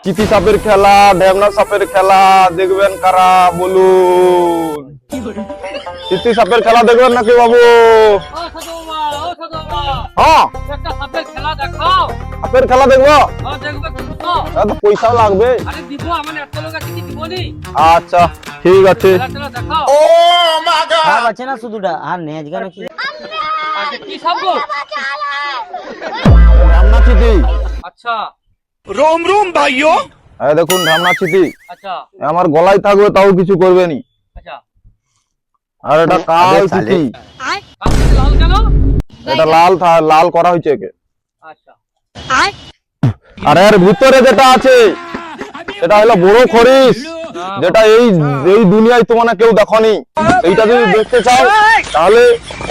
চিতি সাপের খেলা, ঢ্যামনা সাপের খেলা দেখবেন কারা বলুন? চিতি সাপের খেলা দেখবেন নাকি বাবু? হ্যাঁ, সাপের খেলা দেখবো। পয়সাও লাগবে। আচ্ছা ঠিক আছে। না শুধুটা আর নেই আজকে নাকি ঢ্যামনা চিতি। আচ্ছা रोम रोम भाइयों। হ্যাঁ দেখুন ঢ্যামনা চিতি আচ্ছা আমার গলায় থাকবে তাও কিছু করবে নি। আচ্ছা আর এটা কাল চিতি। লাল কেন? এটা লাল করা হয়েছে একে। আচ্ছা আর এর ভিতরে যেটা আছে সেটা হলো বড় খরিস, যেটা এই দুনিয়ায় তোমার কেউ দেখনি। এইটা যদি দেখতে চাও তাহলে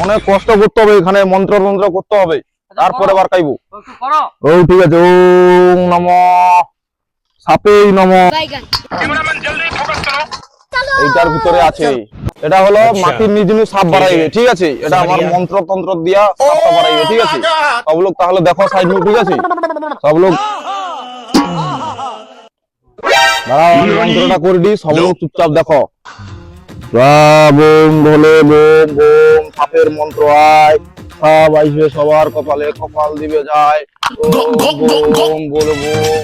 অনেক কষ্ট করতে হবে, এখানে মন্ত্র করতে হবে, তারপরে বার খাইবো। ও ঠিক আছে। ওম নমঃ সাপেই নমঃ। এইটার ভিতরে আছে, এটা হলো মাটির নিজ সাপ বাড়াইবে। ঠিক আছে, এটা আমার মন্ত্র দিয়া সাপটা বাড়াইবে। ঠিক আছে, সব লোক তাহলে দেখো সাইড মে। ঠিক আছে, সব লোক দাঁড়াও, আমি মন্ত্রটা করে দিই, সব লোক চুপচাপ দেখো। বোম ভোলে বোম বোম, সাপের মন্ত্র আয়, সাপ আসবে সবার কপালে, কপাল দিবে যায়। বোম বলে বোম।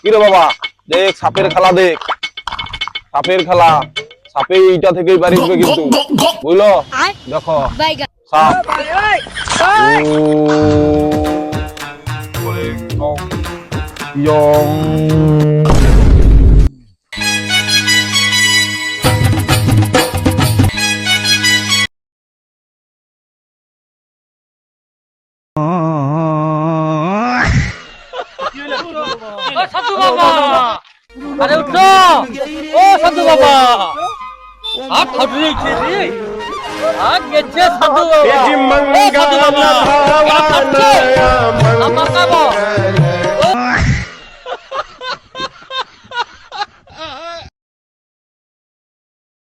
কিরে বাবা, দেখ সাপের খেলা, দেখ সাপের খেলা। সাপে এইটা থেকেই বাড়িবে কিন্তু, বুঝলো? দেখো সাপ। সাধু বাবা, আরে উঠো। ও সাধু বাবা, আর ঠকলি কি রে? আর গেছে সাধু বাবা। ও সাধু বাবা, আমার কাবো